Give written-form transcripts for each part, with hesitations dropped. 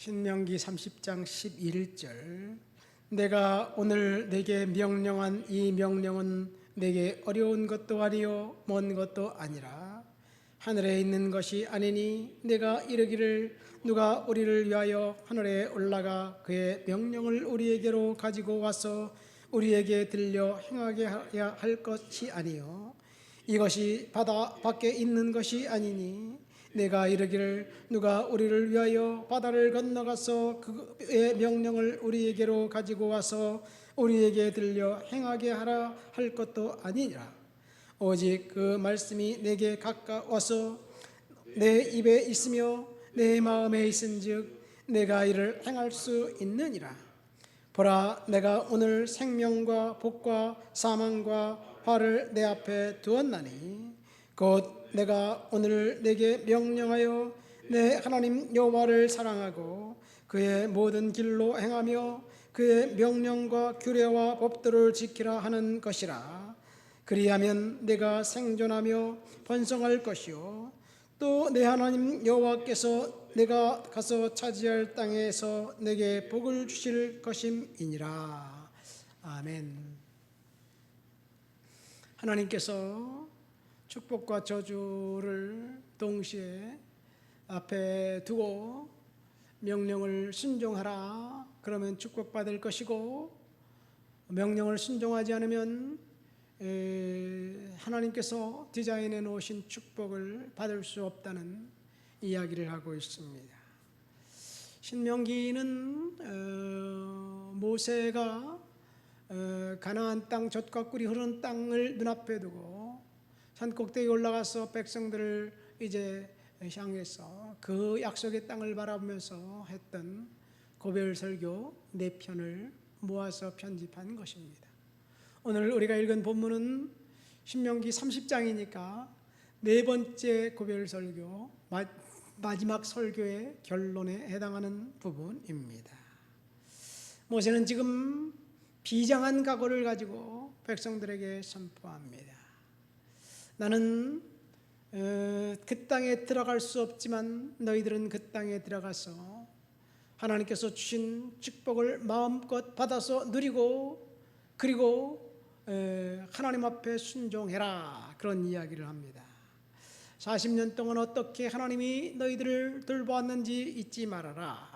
신명기 30장 11절 내가 오늘 내게 명령한 이 명령은 내게 어려운 것도 아니요 먼 것도 아니라 하늘에 있는 것이 아니니 내가 이르기를 누가 우리를 위하여 하늘에 올라가 그의 명령을 우리에게로 가지고 와서 우리에게 들려 행하게 하야 할 것이 아니요 이것이 바다 밖에 있는 것이 아니니 내가 이르기를 누가 우리를 위하여 바다를 건너가서 그의 명령을 우리에게로 가지고 와서 우리에게 들려 행하게 하라 할 것도 아니니라. 오직 그 말씀이 내게 가까워서 내 입에 있으며 내 마음에 있은즉 내가 이를 행할 수 있느니라. 보라, 내가 오늘 생명과 복과 사망과 화를 내 앞에 두었나니 곧 내가 오늘 내게 명령하여 내 하나님 여호와를 사랑하고 그의 모든 길로 행하며 그의 명령과 규례와 법도를 지키라 하는 것이라. 그리하면 내가 생존하며 번성할 것이요 또 내 하나님 여호와께서 내가 가서 차지할 땅에서 내게 복을 주실 것임이니라. 아멘. 하나님께서 축복과 저주를 동시에 앞에 두고 명령을 순종하라 그러면 축복받을 것이고 명령을 순종하지 않으면 하나님께서 디자인해 놓으신 축복을 받을 수 없다는 이야기를 하고 있습니다. 신명기는 모세가 가나안 땅 젖과 꿀이 흐르는 땅을 눈앞에 두고 산 꼭대기에 올라가서 백성들을 이제 향해서 그 약속의 땅을 바라보면서 했던 고별 설교 4편을 모아서 편집한 것입니다. 오늘 우리가 읽은 본문은 신명기 30장이니까 4번째 고별 설교, 마지막 설교의 결론에 해당하는 부분입니다. 모세는 지금 비장한 각오를 가지고 백성들에게 선포합니다. 나는 그 땅에 들어갈 수 없지만 너희들은 그 땅에 들어가서 하나님께서 주신 축복을 마음껏 받아서 누리고 그리고 하나님 앞에 순종해라 그런 이야기를 합니다. 40년 동안 어떻게 하나님이 너희들을 돌보았는지 잊지 말아라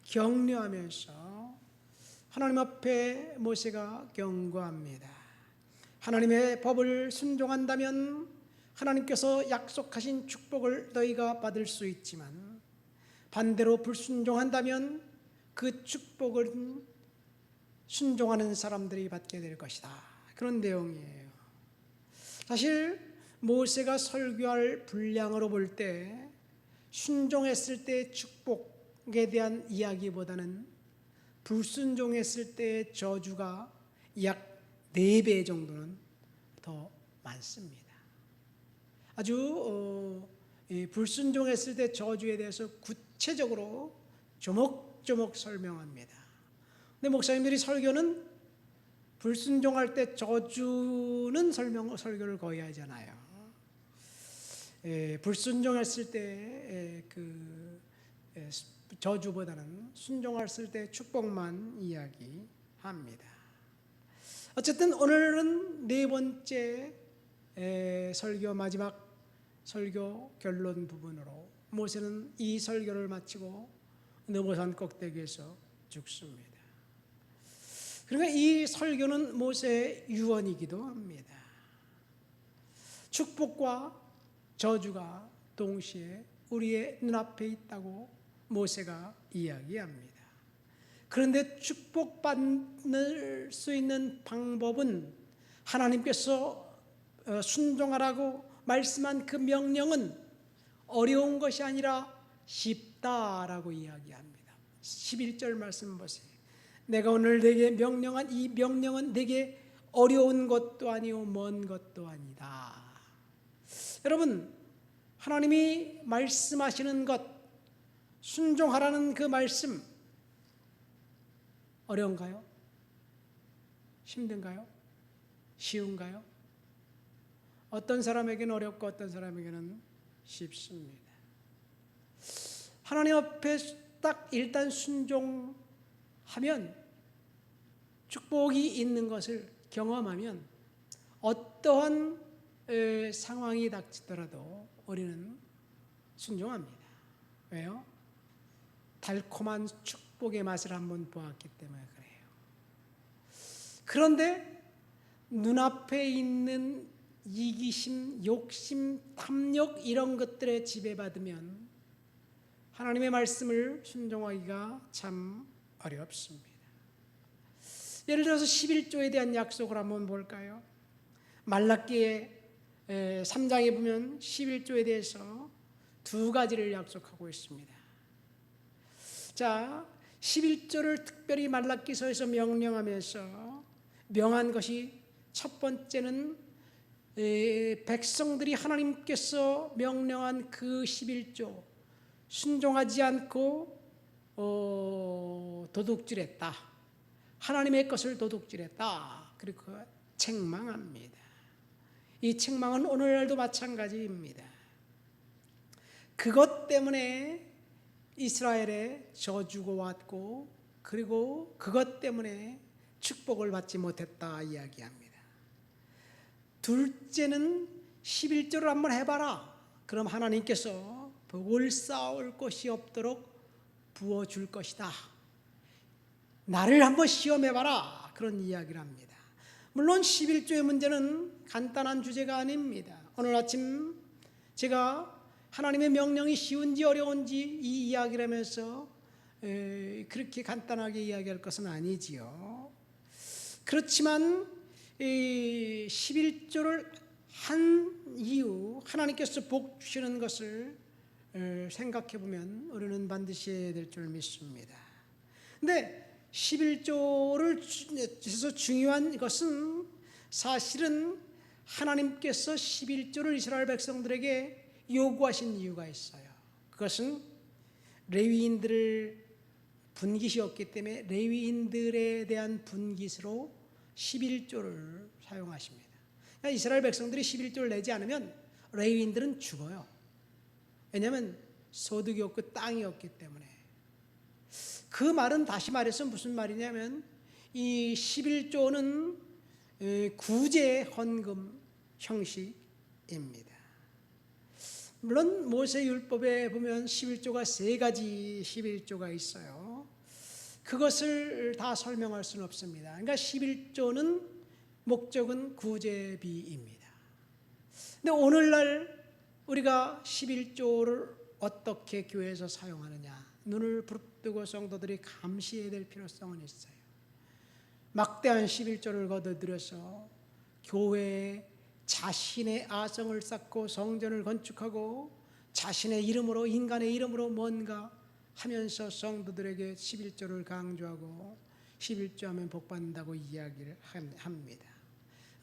격려하면서 하나님 앞에 모세가 경고합니다. 하나님의 법을 순종한다면 하나님께서 약속하신 축복을 너희가 받을 수 있지만 반대로 불순종한다면 그 축복은 순종하는 사람들이 받게 될 것이다. 그런 내용이에요. 사실 모세가 설교할 분량으로 볼 때 순종했을 때의 축복에 대한 이야기보다는 불순종했을 때의 저주가 약 4배 정도는 더 많습니다. 아주 불순종했을 때 저주에 대해서 구체적으로 조목조목 설명합니다. 근데 목사님들이 설교는 불순종할 때 저주는 설교를 거의 하잖아요. 불순종했을 때 그 저주보다는 순종했을 때 축복만 이야기합니다. 어쨌든 오늘은 4번째 설교 마지막 설교 결론 부분으로 모세는 이 설교를 마치고 느보산 꼭대기에서 죽습니다. 그러니까 이 설교는 모세의 유언이기도 합니다. 축복과 저주가 동시에 우리의 눈앞에 있다고 모세가 이야기합니다. 그런데 축복받을 수 있는 방법은 하나님께서 순종하라고 말씀한 그 명령은 어려운 것이 아니라 쉽다라고 이야기합니다. 11절 말씀 보세요. 내가 오늘 내게 명령한 이 명령은 내게 어려운 것도 아니요 먼 것도 아니다. 여러분, 하나님이 말씀하시는 것 순종하라는 그 말씀 어려운가요? 힘든가요? 쉬운가요? 어떤 사람에게는 어렵고 어떤 사람에게는 쉽습니다. 하나님 앞에 딱 일단 순종하면, 축복이 있는 것을 경험하면 어떠한 상황이 닥치더라도 우리는 순종합니다. 왜요? 달콤한 축복의 맛을 한번 보았기 때문에 그래요. 그런데 눈앞에 있는 이기심, 욕심, 탐욕 이런 것들에 지배받으면 하나님의 말씀을 순종하기가 참 어렵습니다. 예를 들어서 11조에 대한 약속을 한번 볼까요? 말라기의 3장에 보면 11조에 대해서 두 가지를 약속하고 있습니다. 자, 11조를 특별히 말라기서에서 명령하면서 명한 것이, 첫 번째는 백성들이 하나님께서 명령한 그 11조 순종하지 않고 도둑질했다. 하나님의 것을 도둑질했다. 그리고 책망합니다. 이 책망은 오늘날도 마찬가지입니다. 그것 때문에 이스라엘에 저주가 왔고, 그리고 그것 때문에 축복을 받지 못했다 이야기합니다. 둘째는 11조를 한번 해봐라. 그럼 하나님께서 복을 쌓을 것이 없도록 부어줄 것이다. 나를 한번 시험해봐라. 그런 이야기를 합니다. 물론 11조의 문제는 간단한 주제가 아닙니다. 오늘 아침 제가 하나님의 명령이 쉬운지 어려운지 이 이야기를 하면서 그렇게 간단하게 이야기할 것은 아니지요. 그렇지만 11조를 한 이유, 하나님께서 복 주시는 것을 생각해 보면 우리는 반드시 해야 될 줄 믿습니다. 근데 11조를 중요한 것은 사실은 하나님께서 11조를 이스라엘 백성들에게 요구하신 이유가 있어요. 그것은 레위인들을 분깃이었기 때문에 레위인들에 대한 분깃으로 11조를 사용하십니다. 그러니까 이스라엘 백성들이 11조를 내지 않으면 레위인들은 죽어요. 왜냐하면 소득이 없고 땅이 없기 때문에. 그 말은 다시 말해서 무슨 말이냐면 이 11조는 구제 헌금 형식입니다. 물론 모세율법에 보면 11조가 세 가지 11조가 있어요. 그것을 다 설명할 수는 없습니다. 그러니까 11조는 목적은 구제비입니다. 근데 오늘날 우리가 11조를 어떻게 교회에서 사용하느냐, 눈을 부릅뜨고 성도들이 감시해야 될 필요성은 있어요. 막대한 11조를 거둬들여서 교회에 자신의 아성을 쌓고 성전을 건축하고 자신의 이름으로, 인간의 이름으로 뭔가 하면서 성도들에게 11조를 강조하고 11조 하면 복 받는다고 이야기를 합니다.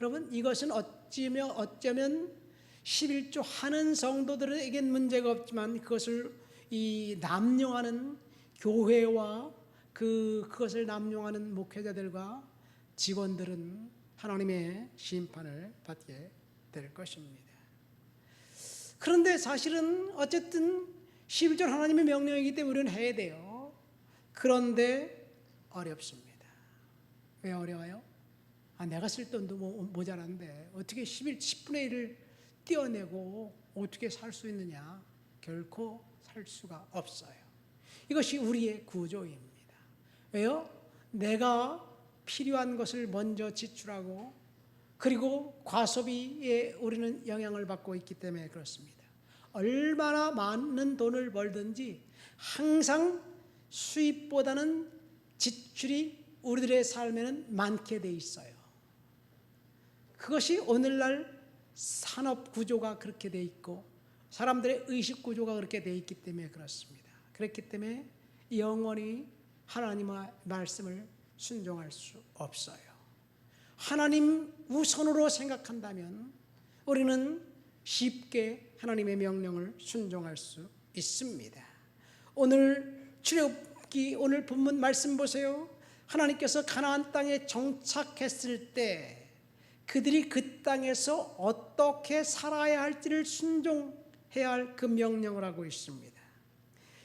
여러분, 이것은 어쩌면 11조 하는 성도들에겐 문제가 없지만 그것을 남용하는 교회와 그것을 남용하는 목회자들과 직원들은 하나님의 심판을 받게 될 것입니다. 그런데 사실은 어쨌든 11조 하나님의 명령이기 때문에 우리는 해야 돼요. 그런데 어렵습니다. 왜 어려워요? 내가 쓸 돈도 모자란데 어떻게 10분의 1을 떼어내고 어떻게 살 수 있느냐? 결코 살 수가 없어요. 이것이 우리의 구조입니다. 왜요? 내가 필요한 것을 먼저 지출하고 그리고 과소비에 우리는 영향을 받고 있기 때문에 그렇습니다. 얼마나 많은 돈을 벌든지 항상 수입보다는 지출이 우리들의 삶에는 많게 돼 있어요. 그것이 오늘날 산업 구조가 그렇게 돼 있고 사람들의 의식 구조가 그렇게 돼 있기 때문에 그렇습니다. 그렇기 때문에 영원히 하나님의 말씀을 순종할 수 없어요. 하나님 우선으로 생각한다면 우리는 쉽게 하나님의 명령을 순종할 수 있습니다. 오늘 출애굽기 오늘 본문 말씀 보세요. 하나님께서 가나안 땅에 정착했을 때 그들이 그 땅에서 어떻게 살아야 할지를 순종해야 할 그 명령을 하고 있습니다.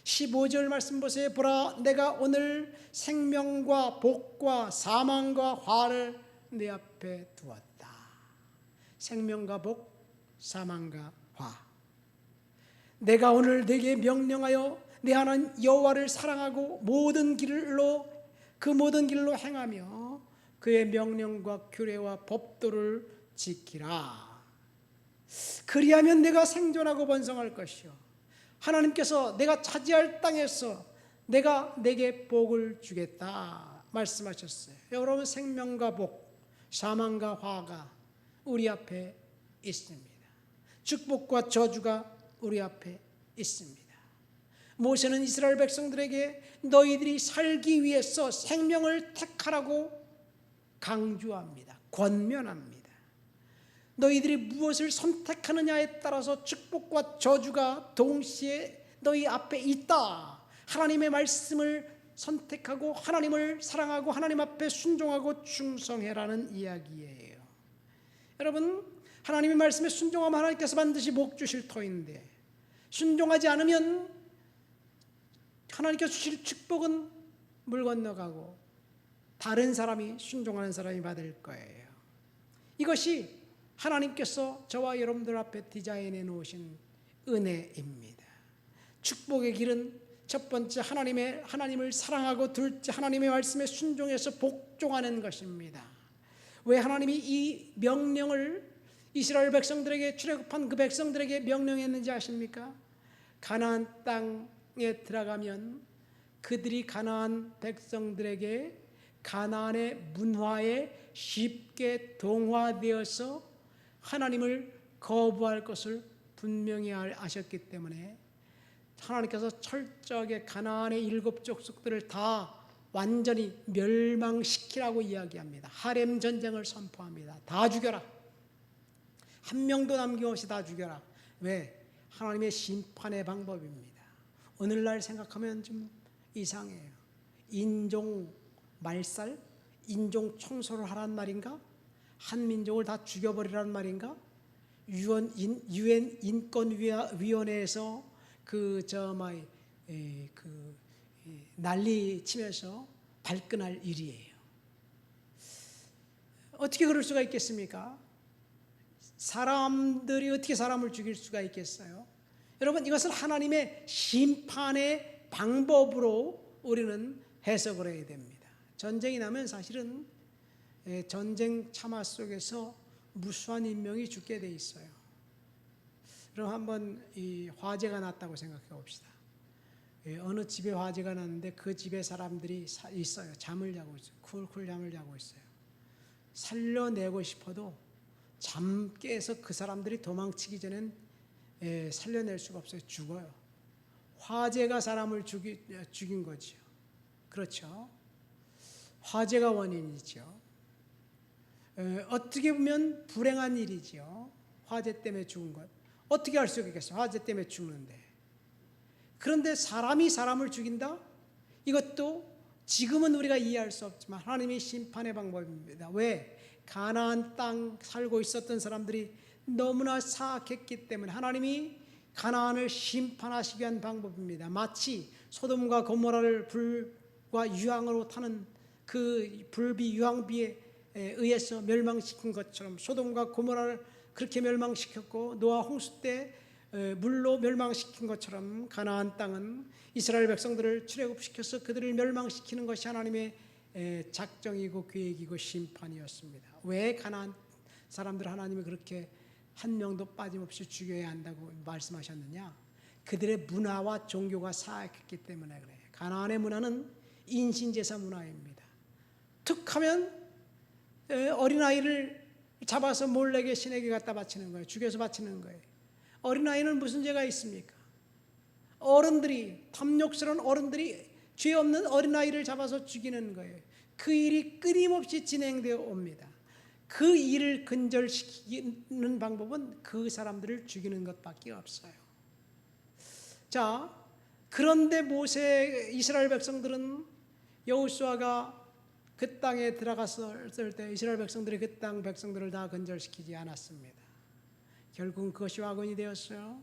15절 말씀 보세요. 보라, 내가 오늘 생명과 복과 사망과 화를 내 앞에 두었다. 생명과 복, 사망과 화. 내가 오늘 네게 명령하여 내 하나님 여호와를 사랑하고 그 모든 길로 행하며 그의 명령과 규례와 법도를 지키라. 그리하면 내가 생존하고 번성할 것이요 하나님께서 내가 차지할 땅에서 내가 내게 복을 주겠다 말씀하셨어요. 여러분, 생명과 복, 사망과 화가 우리 앞에 있습니다. 축복과 저주가 우리 앞에 있습니다. 모세는 이스라엘 백성들에게 너희들이 살기 위해서 생명을 택하라고 강조합니다. 권면합니다. 너희들이 무엇을 선택하느냐에 따라서 축복과 저주가 동시에 너희 앞에 있다. 하나님의 말씀을 선택하고 하나님을 사랑하고 하나님 앞에 순종하고 충성해라는 이야기예요. 여러분, 하나님의 말씀에 순종하면 하나님께서 반드시 복 주실 터인데, 순종하지 않으면 하나님께서 주실 축복은 물 건너가고 다른 사람이, 순종하는 사람이 받을 거예요. 이것이 하나님께서 저와 여러분들 앞에 디자인해 놓으신 은혜입니다. 축복의 길은 첫 번째 하나님을 사랑하고, 둘째 하나님의 말씀에 순종해서 복종하는 것입니다. 왜 하나님이 이 명령을 이스라엘 백성들에게, 출애굽한 그 백성들에게 명령했는지 아십니까? 가나안 땅에 들어가면 그들이 가나안 백성들에게 가나안의 문화에 쉽게 동화되어서 하나님을 거부할 것을 분명히 아셨기 때문에 하나님께서 철저하게 가나안의 7 족속들을 다 완전히 멸망시키라고 이야기합니다. 하렘 전쟁을 선포합니다. 다 죽여라. 한 명도 남김없이 다 죽여라. 왜? 하나님의 심판의 방법입니다. 오늘날 생각하면 좀 이상해요. 인종 말살, 인종 청소를 하란 말인가? 한 민족을 다 죽여버리라는 말인가? 유엔 인권위원회에서 난리 치면서 발끈할 일이에요. 어떻게 그럴 수가 있겠습니까? 사람들이 어떻게 사람을 죽일 수가 있겠어요? 여러분, 이것은 하나님의 심판의 방법으로 우리는 해석을 해야 됩니다. 전쟁이 나면 사실은 전쟁 참화 속에서 무수한 인명이 죽게 돼 있어요. 그럼 한번 이 화재가 났다고 생각해 봅시다. 어느 집에 화재가 났는데 그 집에 사람들이 있어요. 잠을 자고 있어요. 쿨쿨 잠을 자고 있어요. 살려내고 싶어도 잠 깨서 그 사람들이 도망치기 전엔 살려낼 수가 없어요. 죽어요. 화재가 사람을 죽인 거죠. 그렇죠? 화재가 원인이죠. 어떻게 보면 불행한 일이죠. 화재 때문에 죽은 것. 어떻게 할 수 있겠어요? 화재 때문에 죽는데. 그런데 사람이 사람을 죽인다? 이것도 지금은 우리가 이해할 수 없지만 하나님의 심판의 방법입니다. 왜? 가나안 땅 살고 있었던 사람들이 너무나 사악했기 때문에 하나님이 가나안을 심판하시기 위한 방법입니다. 마치 소돔과 고모라를 불과 유황으로 타는 그 불비 유황비에 의해서 멸망시킨 것처럼 소돔과 고모라를 그렇게 멸망시켰고 노아 홍수 때 물로 멸망시킨 것처럼 가나안 땅은 이스라엘 백성들을 출애굽시켜서 그들을 멸망시키는 것이 하나님의 작정이고 계획이고 심판이었습니다. 왜 가나안 사람들 하나님이 그렇게 한 명도 빠짐없이 죽여야 한다고 말씀하셨느냐? 그들의 문화와 종교가 사악했기 때문에 그래요. 가나안의 문화는 인신제사 문화입니다. 툭하면 어린아이를 잡아서 몰래게 신에게 갖다 바치는 거예요. 죽여서 바치는 거예요. 어린아이는 무슨 죄가 있습니까? 어른들이, 탐욕스러운 어른들이 죄 없는 어린아이를 잡아서 죽이는 거예요. 그 일이 끊임없이 진행되어 옵니다. 그 일을 근절시키는 방법은 그 사람들을 죽이는 것밖에 없어요. 자, 그런데 이스라엘 백성들은 여호수아가 그 땅에 들어갔을 때 이스라엘 백성들이 그 땅 백성들을 다 근절시키지 않았습니다. 결국은 그것이 와건이 되었어요.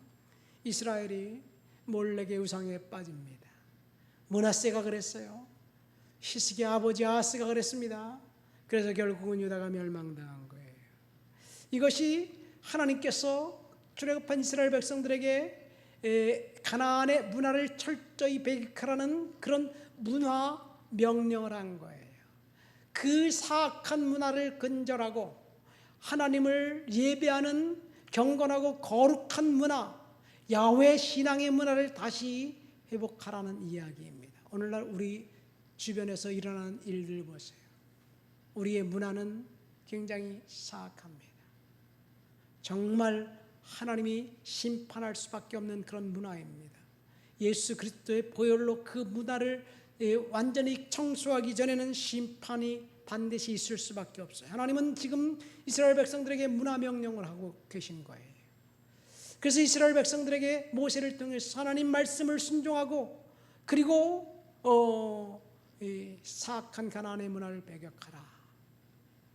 이스라엘이 몰래게 우상에 빠집니다. 므낫세가 그랬어요. 히스기야 아버지 아하스가 그랬습니다. 그래서 결국은 유다가 멸망당한 거예요. 이것이 하나님께서 출애굽한 이스라엘 백성들에게 가나안의 문화를 철저히 배격하라는 그런 문화 명령을 한 거예요. 그 사악한 문화를 근절하고 하나님을 예배하는 경건하고 거룩한 문화, 야훼 신앙의 문화를 다시 회복하라는 이야기입니다. 오늘날 우리 주변에서 일어나는 일들 보세요. 우리의 문화는 굉장히 사악합니다. 정말 하나님이 심판할 수밖에 없는 그런 문화입니다. 예수 그리스도의 보혈로 그 문화를 완전히 청소하기 전에는 심판이 반드시 있을 수밖에 없어요. 하나님은 지금 이스라엘 백성들에게 문화 명령을 하고 계신 거예요. 그래서 이스라엘 백성들에게 모세를 통해서 하나님 말씀을 순종하고 그리고 사악한 가나안의 문화를 배격하라.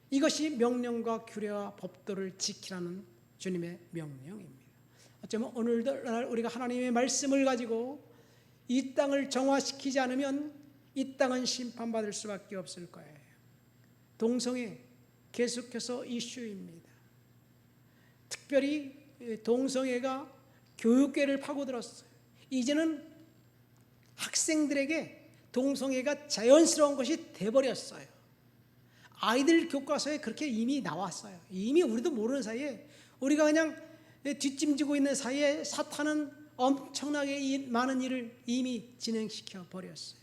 이것이 명령과 규례와 법도를 지키라는 주님의 명령입니다. 어쩌면 오늘날 우리가 하나님의 말씀을 가지고 이 땅을 정화시키지 않으면 이 땅은 심판받을 수밖에 없을 거예요. 동성애 계속해서 이슈입니다. 특별히 동성애가 교육계를 파고들었어요. 이제는 학생들에게 동성애가 자연스러운 것이 돼버렸어요. 아이들 교과서에 그렇게 이미 나왔어요. 이미 우리도 모르는 사이에 우리가 그냥 뒷짐지고 있는 사이에 사탄은 엄청나게 많은 일을 이미 진행시켜 버렸어요.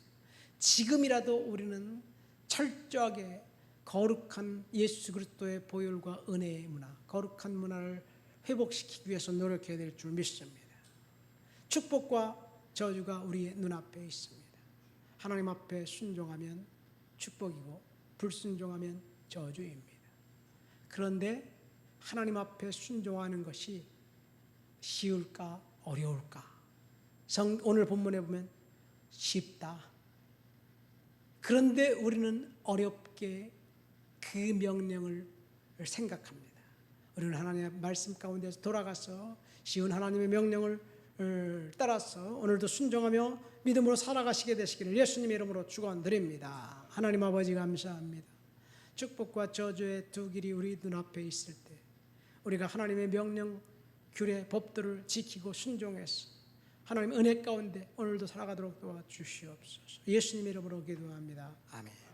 지금이라도 우리는 철저하게 거룩한 예수 그리스도의 보혈과 은혜의 문화, 거룩한 문화를 회복시키기 위해서 노력해야 될 줄 믿습니다. 축복과 저주가 우리의 눈앞에 있습니다. 하나님 앞에 순종하면 축복이고 불순종하면 저주입니다. 그런데 하나님 앞에 순종하는 것이 쉬울까 어려울까? 오늘 본문에 보면 쉽다. 그런데 우리는 어렵게 그 명령을 생각합니다. 우리는 하나님의 말씀 가운데서 돌아가서 쉬운 하나님의 명령을 따라서 오늘도 순종하며 믿음으로 살아가시게 되시기를 예수님의 이름으로 축원드립니다. 하나님 아버지 감사합니다. 축복과 저주의 두 길이 우리 눈앞에 있을 때 우리가 하나님의 명령, 규례, 법들을 지키고 순종해서 하나님 은혜 가운데 오늘도 살아가도록 도와주시옵소서. 예수님의 이름으로 기도합니다. 아멘.